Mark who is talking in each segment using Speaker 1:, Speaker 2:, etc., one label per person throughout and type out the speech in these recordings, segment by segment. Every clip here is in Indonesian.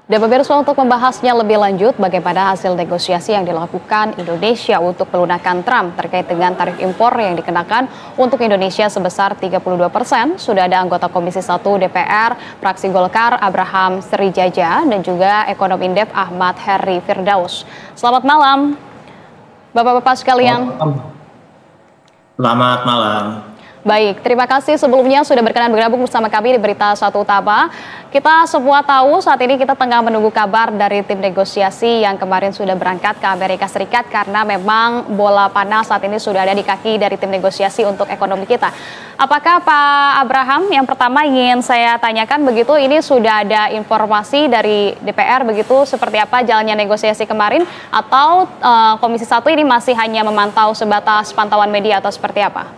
Speaker 1: Dan pemirsa, untuk membahasnya lebih lanjut bagaimana hasil negosiasi yang dilakukan Indonesia untuk pelunakan Trump terkait dengan tarif impor yang dikenakan untuk Indonesia sebesar 32%, sudah ada anggota Komisi 1 DPR fraksi Golkar Abraham Srijaja dan juga ekonom Indef Ahmad Heri Firdaus. Selamat malam Bapak-bapak sekalian.
Speaker 2: Selamat malam.
Speaker 1: Baik, terima kasih sebelumnya sudah berkenan bergabung bersama kami di Berita Satu Utama. Kita semua tahu saat ini kita tengah menunggu kabar dari tim negosiasi yang kemarin sudah berangkat ke Amerika Serikat karena memang bola panas saat ini sudah ada di kaki dari tim negosiasi untuk ekonomi kita. Apakah Pak Abraham, yang pertama ingin saya tanyakan begitu, ini sudah ada informasi dari DPR begitu seperti apa jalannya negosiasi kemarin atau Komisi 1 ini masih hanya memantau sebatas pantauan media atau seperti apa?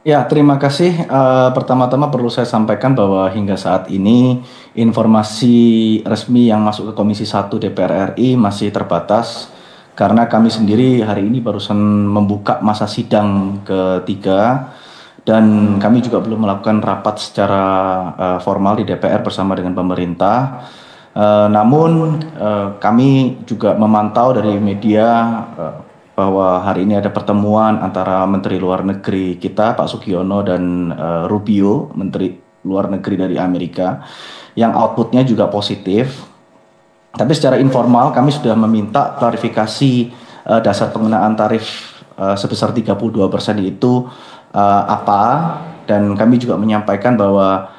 Speaker 3: Ya, terima kasih. Pertama-tama perlu saya sampaikan bahwa hingga saat ini informasi resmi yang masuk ke Komisi 1 DPR RI masih terbatas karena kami sendiri hari ini barusan membuka masa sidang ketiga dan kami juga belum melakukan rapat secara formal di DPR bersama dengan pemerintah. Namun kami juga memantau dari media bahwa hari ini ada pertemuan antara Menteri Luar Negeri kita, Pak Sugiono, dan Rubio, Menteri Luar Negeri dari Amerika, yang outputnya juga positif. Tapi secara informal kami sudah meminta klarifikasi dasar penggunaan tarif sebesar 32% itu apa, dan kami juga menyampaikan bahwa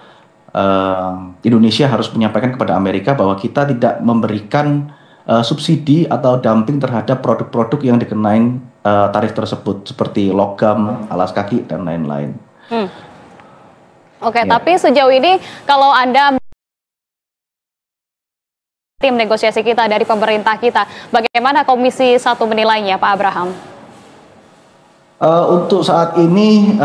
Speaker 3: Indonesia harus menyampaikan kepada Amerika bahwa kita tidak memberikan subsidi atau dumping terhadap produk-produk yang dikenai tarif tersebut seperti logam, alas kaki, dan lain-lain.
Speaker 1: Oke, ya. Tapi sejauh ini kalau Anda tim negosiasi kita dari pemerintah kita, bagaimana Komisi 1 menilainya, Pak Abraham?
Speaker 3: Untuk saat ini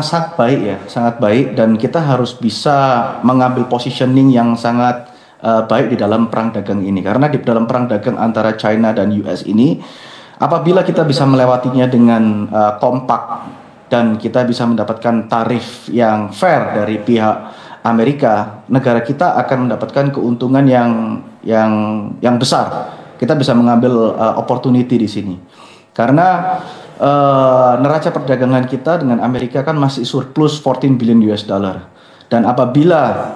Speaker 3: sangat baik ya, sangat baik, dan kita harus bisa mengambil positioning yang sangat baik di dalam perang dagang ini, karena di dalam perang dagang antara China dan US ini, apabila kita bisa melewatinya dengan kompak dan kita bisa mendapatkan tarif yang fair dari pihak Amerika, negara kita akan mendapatkan keuntungan yang besar. Kita bisa mengambil opportunity di sini, karena neraca perdagangan kita dengan Amerika kan masih surplus 14 billion US dollar, dan apabila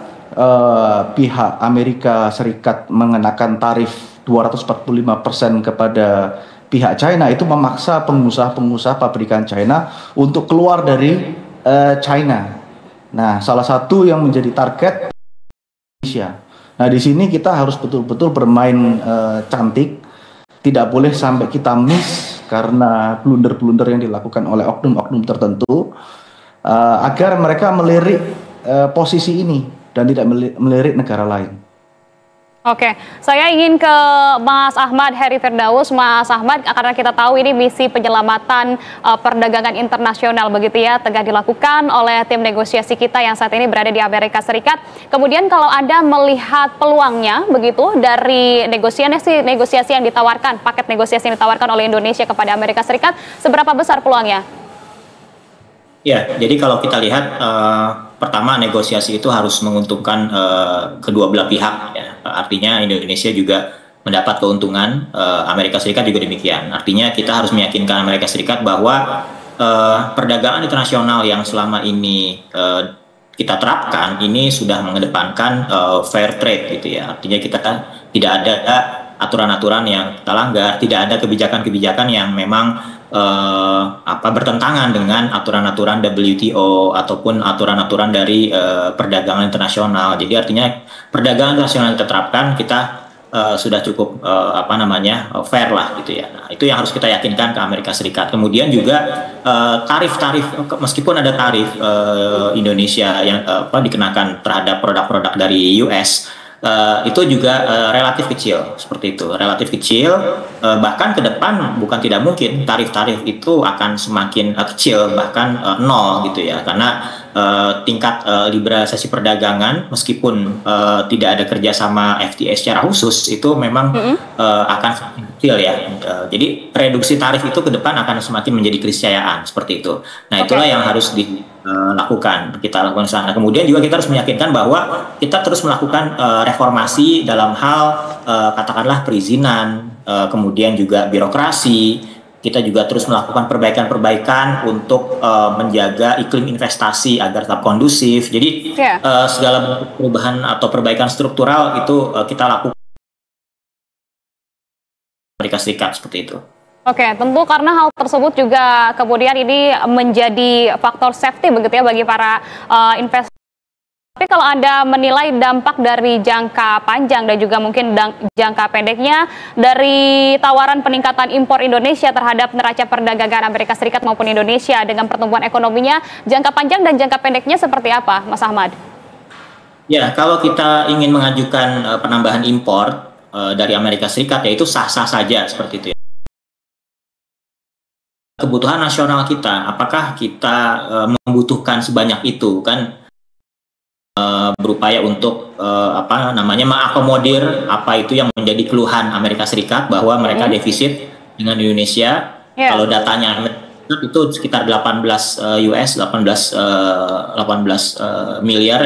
Speaker 3: pihak Amerika Serikat mengenakan tarif 245% kepada pihak China, itu memaksa pengusaha-pengusaha pabrikan China untuk keluar dari China. Nah, salah satu yang menjadi target Indonesia. Nah, di sini kita harus betul-betul bermain cantik, tidak boleh sampai kita miss karena blunder-blunder yang dilakukan oleh oknum-oknum tertentu, agar mereka melirik posisi ini dan tidak melirik negara lain.
Speaker 1: Oke, saya ingin ke Mas Ahmad Heri Firdaus. Mas Ahmad, karena kita tahu ini misi penyelamatan perdagangan internasional begitu ya, tengah dilakukan oleh tim negosiasi kita yang saat ini berada di Amerika Serikat. Kemudian kalau Anda melihat peluangnya begitu dari negosiasi yang ditawarkan, paket negosiasi yang ditawarkan oleh Indonesia kepada Amerika Serikat, seberapa besar peluangnya?
Speaker 2: Ya, jadi kalau kita lihat pertama negosiasi itu harus menguntungkan kedua belah pihak. Ya. Artinya Indonesia juga mendapat keuntungan, Amerika Serikat juga demikian. Artinya kita harus meyakinkan Amerika Serikat bahwa perdagangan internasional yang selama ini kita terapkan ini sudah mengedepankan fair trade gitu ya. Artinya kita tidak ada aturan-aturan yang kita langgar, tidak ada kebijakan-kebijakan yang memang bertentangan dengan aturan-aturan WTO ataupun aturan-aturan dari perdagangan internasional. Jadi artinya perdagangan internasional yang diterapkan kita sudah cukup fair lah gitu ya. Nah, itu yang harus kita yakinkan ke Amerika Serikat. Kemudian juga tarif-tarif, meskipun ada tarif Indonesia yang dikenakan terhadap produk-produk dari US, itu juga relatif kecil, seperti itu, relatif kecil, bahkan ke depan bukan tidak mungkin tarif-tarif itu akan semakin kecil, bahkan nol gitu ya, karena tingkat liberalisasi perdagangan meskipun tidak ada kerjasama FTA secara khusus itu memang akan semakin kecil ya, jadi reduksi tarif itu ke depan akan semakin menjadi keniscayaan seperti itu. Nah, itulah yang harus kita lakukan sana. Kemudian juga kita harus meyakinkan bahwa kita terus melakukan reformasi dalam hal katakanlah perizinan, kemudian juga birokrasi. Kita juga terus melakukan perbaikan-perbaikan untuk menjaga iklim investasi agar tetap kondusif. Jadi segala bentuk perubahan atau perbaikan struktural itu kita lakukan Amerika Serikat seperti itu.
Speaker 1: Oke, tentu karena hal tersebut juga kemudian ini menjadi faktor safety begitu ya bagi para investor. Tapi kalau Anda menilai dampak dari jangka panjang dan juga mungkin jangka pendeknya dari tawaran peningkatan impor Indonesia terhadap neraca perdagangan Amerika Serikat maupun Indonesia dengan pertumbuhan ekonominya, jangka panjang dan jangka pendeknya seperti apa, Mas Ahmad?
Speaker 2: Ya, kalau kita ingin mengajukan penambahan impor dari Amerika Serikat, ya itu sah-sah saja seperti itu ya. Kebutuhan nasional kita, apakah kita membutuhkan sebanyak itu kan? Berupaya untuk mengakomodir apa itu yang menjadi keluhan Amerika Serikat bahwa mereka defisit dengan Indonesia. Kalau datanya itu sekitar 18 miliar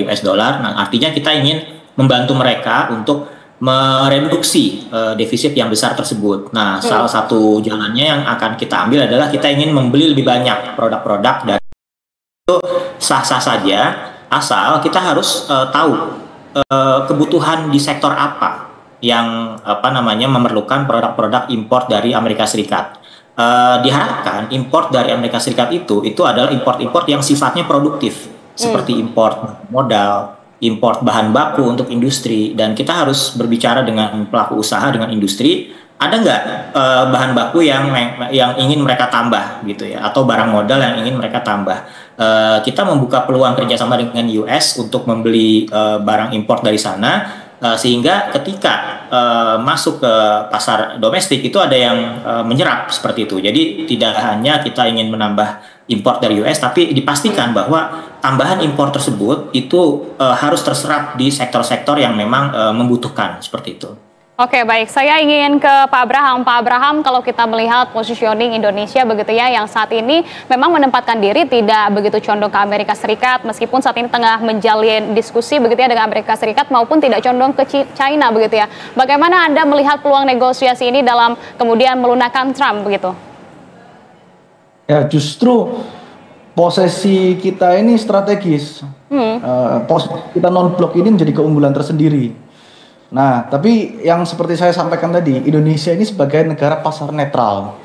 Speaker 2: US dollar. Nah, artinya kita ingin membantu mereka untuk mereduksi defisit yang besar tersebut. Nah, salah satu jalannya yang akan kita ambil adalah kita ingin membeli lebih banyak produk-produk dari itu sah-sah saja. Asal kita harus tahu kebutuhan di sektor apa yang memerlukan produk-produk impor dari Amerika Serikat. Diharapkan impor dari Amerika Serikat itu adalah import yang sifatnya produktif, seperti import modal, import bahan baku untuk industri, dan kita harus berbicara dengan pelaku usaha, dengan industri. Ada nggak bahan baku yang ingin mereka tambah gitu ya, atau barang modal yang ingin mereka tambah? Kita membuka peluang kerjasama dengan US untuk membeli barang impor dari sana, sehingga ketika masuk ke pasar domestik itu ada yang menyerap seperti itu. Jadi tidak hanya kita ingin menambah impor dari US, tapi dipastikan bahwa tambahan impor tersebut itu harus terserap di sektor-sektor yang memang membutuhkan seperti itu.
Speaker 1: Oke, baik. Saya ingin ke Pak Abraham. Pak Abraham, kalau kita melihat positioning Indonesia begitu ya, yang saat ini memang menempatkan diri tidak begitu condong ke Amerika Serikat, meskipun saat ini tengah menjalin diskusi begitu ya dengan Amerika Serikat maupun tidak condong ke China begitu ya. Bagaimana Anda melihat peluang negosiasi ini dalam kemudian melunakkan Trump begitu?
Speaker 3: Ya, justru posisi kita ini strategis. Kita non-blok ini menjadi keunggulan tersendiri. Nah, tapi yang seperti saya sampaikan tadi, Indonesia ini sebagai negara pasar netral,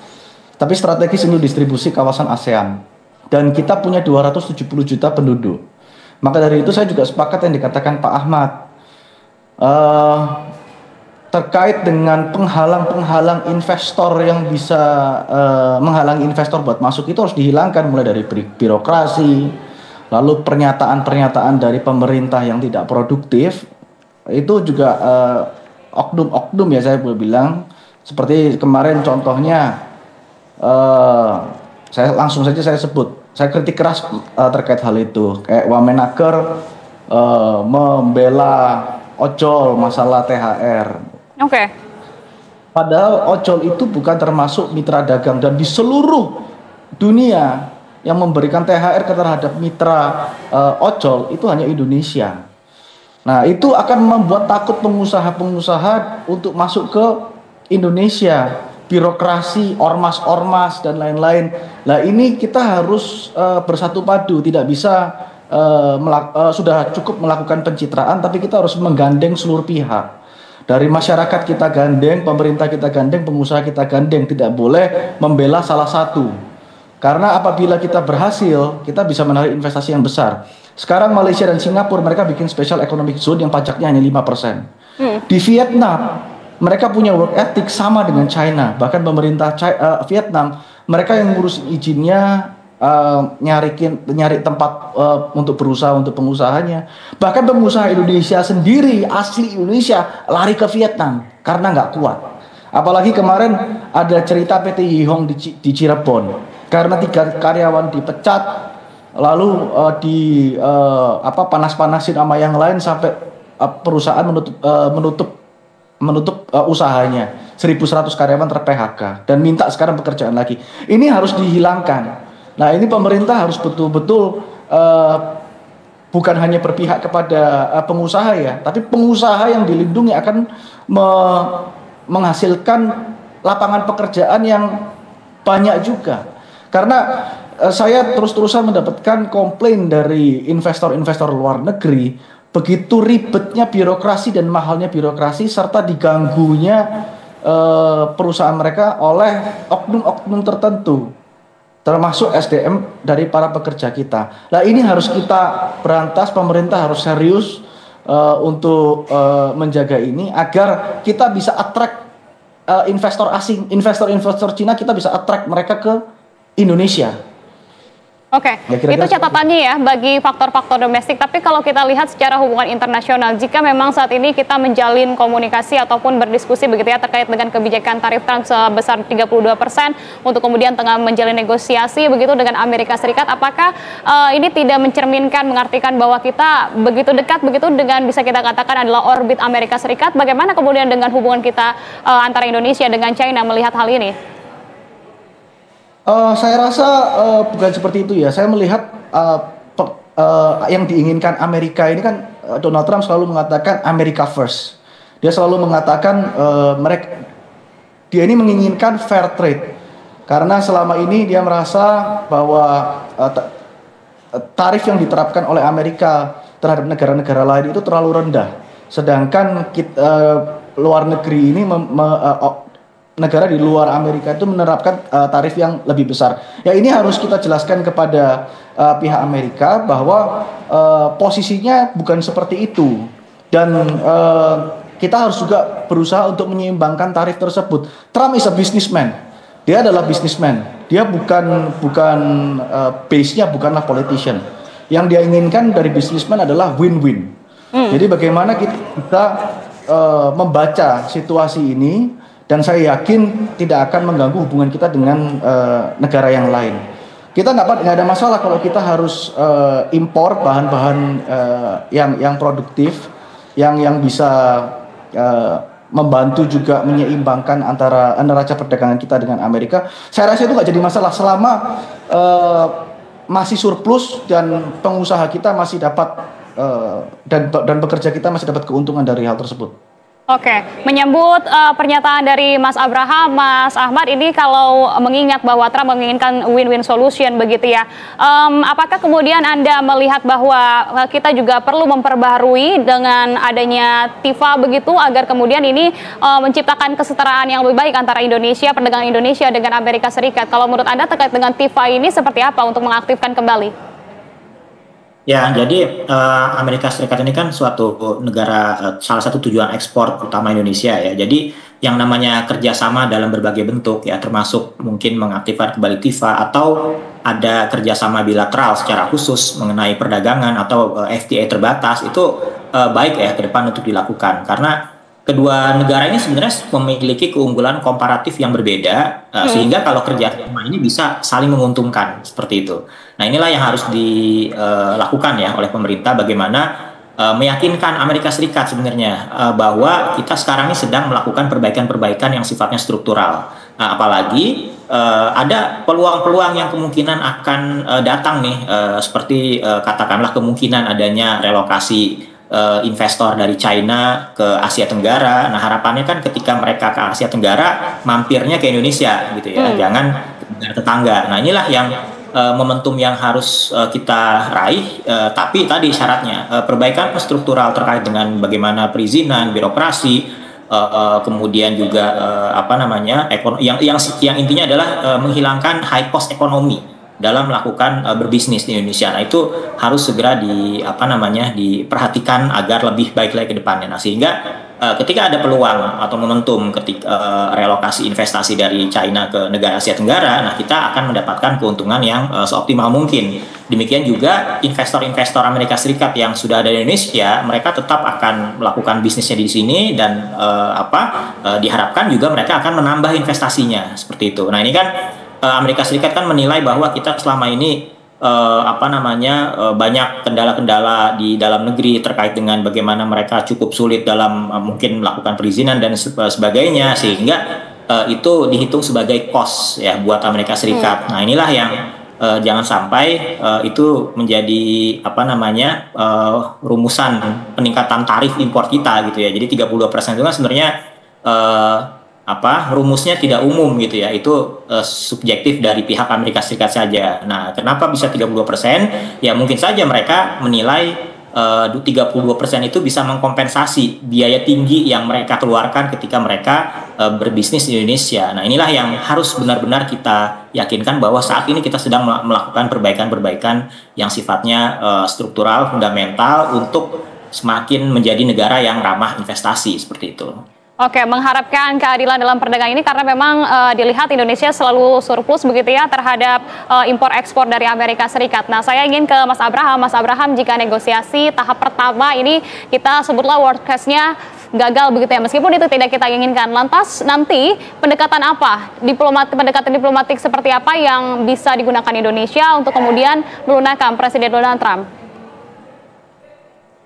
Speaker 3: tapi strategis untuk distribusi kawasan ASEAN. Dan kita punya 270 juta penduduk. Maka dari itu saya juga sepakat yang dikatakan Pak Ahmad. Terkait dengan penghalang-penghalang investor yang bisa menghalangi investor buat masuk, itu harus dihilangkan, mulai dari birokrasi, lalu pernyataan-pernyataan dari pemerintah yang tidak produktif. Itu juga oknum-oknum ya, saya boleh bilang, seperti kemarin contohnya saya langsung saja saya sebut, saya kritik keras terkait hal itu, kayak Wamenaker membela ojol masalah THR.
Speaker 1: Oke.
Speaker 3: Padahal ojol itu bukan termasuk mitra dagang, dan di seluruh dunia yang memberikan THR terhadap mitra ojol itu hanya Indonesia. Nah, itu akan membuat takut pengusaha-pengusaha untuk masuk ke Indonesia, birokrasi, ormas-ormas, dan lain-lain. Nah, ini kita harus bersatu padu, tidak bisa sudah cukup melakukan pencitraan, tapi kita harus menggandeng seluruh pihak. Dari masyarakat kita gandeng, pemerintah kita gandeng, pengusaha kita gandeng, tidak boleh membela salah satu. Karena apabila kita berhasil, kita bisa menarik investasi yang besar. Sekarang Malaysia dan Singapura mereka bikin special economic zone yang pajaknya hanya 5%. Di Vietnam mereka punya work ethic sama dengan China. Bahkan pemerintah Vietnam mereka yang ngurus izinnya, nyari tempat untuk berusaha untuk pengusahanya. Bahkan pengusaha Indonesia sendiri, asli Indonesia, lari ke Vietnam karena nggak kuat. Apalagi kemarin ada cerita PT Yihong di Cirebon karena 3 karyawan dipecat, lalu panas-panasin sama yang lain sampai perusahaan menutup usahanya. 1.100 karyawan ter-PHK dan minta sekarang pekerjaan lagi. Ini harus dihilangkan. Nah, ini pemerintah harus betul-betul bukan hanya berpihak kepada pengusaha ya, tapi pengusaha yang dilindungi akan menghasilkan lapangan pekerjaan yang banyak juga. Karena saya terus-terusan mendapatkan komplain dari investor-investor luar negeri, begitu ribetnya birokrasi dan mahalnya birokrasi serta diganggunya perusahaan mereka oleh oknum-oknum tertentu, termasuk SDM dari para pekerja kita. Nah, ini harus kita berantas, pemerintah harus serius untuk menjaga ini agar kita bisa attract investor asing, investor Cina, kita bisa attract mereka ke Indonesia.
Speaker 1: Oke,
Speaker 3: ya,
Speaker 1: itu catatannya ya bagi faktor-faktor domestik. Tapi kalau kita lihat secara hubungan internasional, jika memang saat ini kita menjalin komunikasi ataupun berdiskusi begitu ya terkait dengan kebijakan tarif Trump sebesar 32% untuk kemudian tengah menjalin negosiasi begitu dengan Amerika Serikat, apakah ini tidak mencerminkan, mengartikan bahwa kita begitu dekat begitu dengan bisa kita katakan adalah orbit Amerika Serikat? Bagaimana kemudian dengan hubungan kita antara Indonesia dengan China melihat hal ini?
Speaker 3: Saya rasa bukan seperti itu ya. Saya melihat yang diinginkan Amerika ini kan Donald Trump selalu mengatakan America first. Dia selalu mengatakan dia ini menginginkan fair trade. Karena selama ini dia merasa bahwa tarif yang diterapkan oleh Amerika terhadap negara-negara lain itu terlalu rendah. Sedangkan luar negeri ini negara di luar Amerika itu menerapkan tarif yang lebih besar. Ya, ini harus kita jelaskan kepada pihak Amerika bahwa posisinya bukan seperti itu, dan kita harus juga berusaha untuk menyeimbangkan tarif tersebut. Trump is a businessman, dia adalah businessman, dia bukan base-nya bukanlah politician. Yang dia inginkan dari businessman adalah win-win. Jadi bagaimana kita membaca situasi ini. Dan saya yakin tidak akan mengganggu hubungan kita dengan negara yang lain. Kita nggak ada masalah kalau kita harus impor bahan-bahan yang produktif, yang bisa membantu juga menyeimbangkan antara neraca perdagangan kita dengan Amerika. Saya rasa itu nggak jadi masalah selama masih surplus dan pengusaha kita masih dapat dan pekerja kita masih dapat keuntungan dari hal tersebut.
Speaker 1: Oke, menyambut pernyataan dari Mas Abraham, Mas Ahmad, ini kalau mengingat bahwa Trump menginginkan win-win solution begitu ya, apakah kemudian Anda melihat bahwa kita juga perlu memperbaharui dengan adanya TIFA begitu agar kemudian ini menciptakan kesetaraan yang lebih baik antara Indonesia, perdagangan Indonesia dengan Amerika Serikat? Kalau menurut Anda terkait dengan TIFA ini seperti apa untuk mengaktifkan kembali?
Speaker 2: Ya, jadi Amerika Serikat ini kan suatu negara, salah satu tujuan ekspor utama Indonesia ya. Jadi yang namanya kerjasama dalam berbagai bentuk ya, termasuk mungkin mengaktifkan kembali TIFA atau ada kerjasama bilateral secara khusus mengenai perdagangan atau FTA terbatas, itu baik ya ke depan untuk dilakukan. Karena kedua negara ini sebenarnya memiliki keunggulan komparatif yang berbeda, sehingga kalau kerjasama ini bisa saling menguntungkan seperti itu. Nah, inilah yang harus dilakukan ya oleh pemerintah, bagaimana meyakinkan Amerika Serikat sebenarnya bahwa kita sekarang ini sedang melakukan perbaikan-perbaikan yang sifatnya struktural. Nah, apalagi ada peluang-peluang yang kemungkinan akan datang nih, seperti katakanlah kemungkinan adanya relokasi investor dari China ke Asia Tenggara. Nah, harapannya kan ketika mereka ke Asia Tenggara mampirnya ke Indonesia gitu ya, jangan negara tetangga. Nah, inilah yang momentum yang harus kita raih, tapi tadi syaratnya perbaikan struktural terkait dengan bagaimana perizinan, birokrasi, kemudian juga yang intinya adalah menghilangkan high cost ekonomi dalam melakukan berbisnis di Indonesia. Nah, itu harus segera diperhatikan agar lebih baik lagi ke depannya. Nah, sehingga ketika ada peluang atau momentum ketika relokasi investasi dari China ke negara Asia Tenggara, nah kita akan mendapatkan keuntungan yang seoptimal mungkin. Demikian juga investor-investor Amerika Serikat yang sudah ada di Indonesia, mereka tetap akan melakukan bisnisnya di sini dan diharapkan juga mereka akan menambah investasinya seperti itu. Nah, ini kan Amerika Serikat kan menilai bahwa kita selama ini banyak kendala-kendala di dalam negeri terkait dengan bagaimana mereka cukup sulit dalam mungkin melakukan perizinan dan sebagainya, sehingga itu dihitung sebagai cost ya buat Amerika Serikat. Nah, inilah yang jangan sampai itu menjadi apa namanya rumusan peningkatan tarif impor kita gitu ya. Jadi 32% itu kan sebenarnya rumusnya tidak umum gitu ya, itu subjektif dari pihak Amerika Serikat saja. Nah, kenapa bisa 32%? Ya mungkin saja mereka menilai 32% itu bisa mengkompensasi biaya tinggi yang mereka keluarkan ketika mereka berbisnis di Indonesia. Nah, inilah yang harus benar-benar kita yakinkan bahwa saat ini kita sedang melakukan perbaikan-perbaikan yang sifatnya struktural, fundamental untuk semakin menjadi negara yang ramah investasi seperti itu.
Speaker 1: Oke, mengharapkan keadilan dalam perdagangan ini karena memang dilihat Indonesia selalu surplus begitu ya terhadap impor ekspor dari Amerika Serikat. Nah, saya ingin ke Mas Abraham. Mas Abraham, jika negosiasi tahap pertama ini kita sebutlah worst case-nya gagal begitu ya, meskipun itu tidak kita inginkan. Lantas nanti pendekatan apa? Pendekatan diplomatik seperti apa yang bisa digunakan Indonesia untuk kemudian melunakkan Presiden Donald Trump?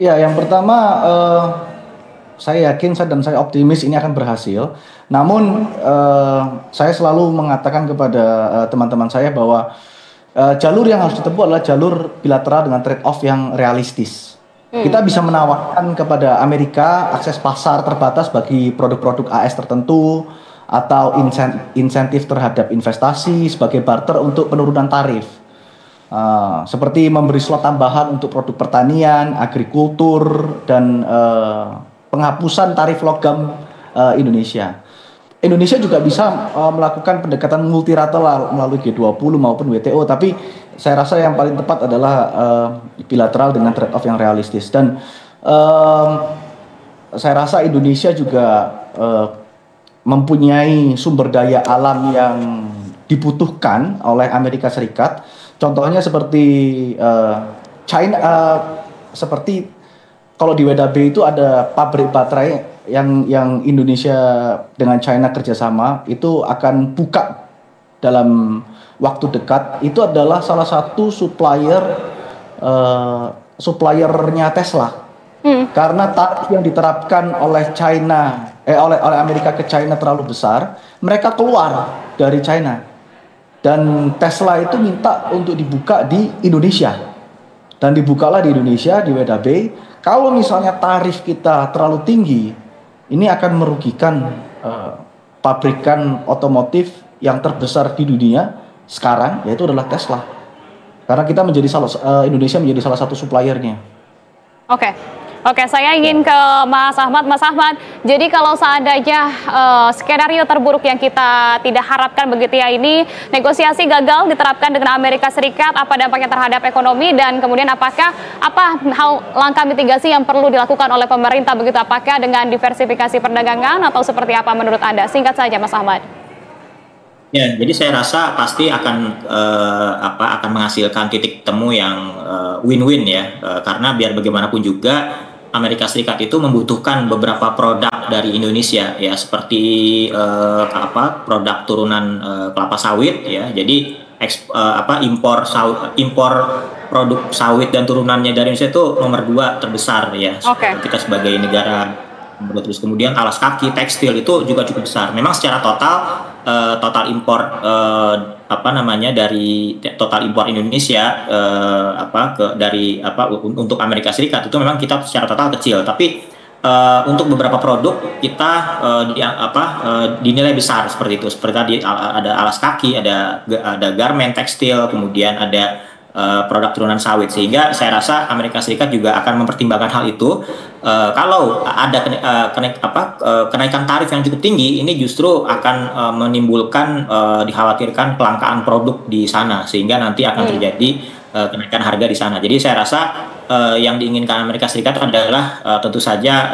Speaker 3: Ya, yang pertama saya yakin dan saya optimis ini akan berhasil. Namun saya selalu mengatakan kepada teman-teman saya bahwa jalur yang harus ditempuh adalah jalur bilateral dengan trade off yang realistis. Kita bisa menawarkan kepada Amerika akses pasar terbatas bagi produk-produk AS tertentu atau insentif terhadap investasi sebagai barter untuk penurunan tarif. Seperti memberi slot tambahan untuk produk pertanian, agrikultur, dan penghapusan tarif logam Indonesia. Indonesia juga bisa melakukan pendekatan multilateral melalui G20 maupun WTO, tapi saya rasa yang paling tepat adalah bilateral dengan trade off yang realistis. Dan saya rasa Indonesia juga mempunyai sumber daya alam yang dibutuhkan oleh Amerika Serikat. Contohnya seperti China, seperti kalau di WDB itu ada pabrik baterai yang Indonesia dengan China kerjasama itu akan buka dalam waktu dekat. Itu adalah salah satu suppliernya Tesla. Karena tarif yang diterapkan oleh oleh Amerika ke China terlalu besar, mereka keluar dari China. Dan Tesla itu minta untuk dibuka di Indonesia. Dan dibukalah di Indonesia, di WDB. Kalau misalnya tarif kita terlalu tinggi, ini akan merugikan pabrikan otomotif yang terbesar di dunia sekarang, yaitu adalah Tesla. Karena kita Indonesia menjadi salah satu suppliernya.
Speaker 1: Oke, saya ingin ke Mas Ahmad. Mas Ahmad, jadi kalau seandainya skenario terburuk yang kita tidak harapkan begitu ya, ini negosiasi gagal diterapkan dengan Amerika Serikat, apa dampaknya terhadap ekonomi dan kemudian apa langkah mitigasi yang perlu dilakukan oleh pemerintah begitu? Apakah dengan diversifikasi perdagangan atau seperti apa menurut Anda? Singkat saja, Mas Ahmad.
Speaker 2: Ya, jadi saya rasa pasti akan menghasilkan titik temu yang win-win ya, karena biar bagaimanapun juga Amerika Serikat itu membutuhkan beberapa produk dari Indonesia ya, seperti produk turunan kelapa sawit ya. Jadi impor produk sawit dan turunannya dari Indonesia itu nomor 2 terbesar ya. Kita sebagai negara. Terus kemudian alas kaki, tekstil itu juga cukup besar. Memang secara total impor dari total impor Indonesia untuk Amerika Serikat itu memang kita secara total kecil, tapi untuk beberapa produk kita dinilai besar seperti itu. Seperti tadi ada alas kaki, ada garmen tekstil, kemudian ada produk turunan sawit, sehingga saya rasa Amerika Serikat juga akan mempertimbangkan hal itu. Kalau ada kenaikan tarif yang cukup tinggi, ini justru akan menimbulkan dikhawatirkan kelangkaan produk di sana, sehingga nanti akan terjadi kenaikan harga di sana. Jadi saya rasa yang diinginkan Amerika Serikat adalah tentu saja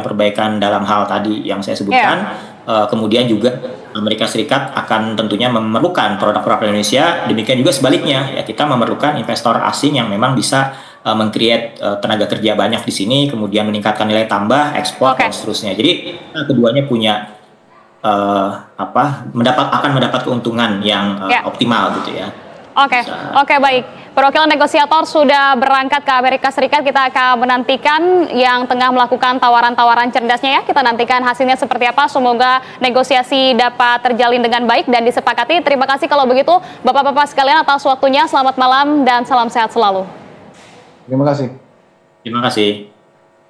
Speaker 2: perbaikan dalam hal tadi yang saya sebutkan. Kemudian juga Amerika Serikat akan tentunya memerlukan produk-produk Indonesia, demikian juga sebaliknya ya, kita memerlukan investor asing yang memang bisa meng-create tenaga kerja banyak di sini, kemudian meningkatkan nilai tambah, ekspor dan seterusnya. Jadi keduanya punya akan mendapat keuntungan yang optimal gitu ya.
Speaker 1: Oke, baik. Perwakilan negosiator sudah berangkat ke Amerika Serikat. Kita akan menantikan yang tengah melakukan tawaran-tawaran cerdasnya ya. Kita nantikan hasilnya seperti apa. Semoga negosiasi dapat terjalin dengan baik dan disepakati. Terima kasih kalau begitu Bapak-Bapak sekalian atas waktunya. Selamat malam dan salam sehat selalu.
Speaker 3: Terima kasih.
Speaker 2: Terima kasih.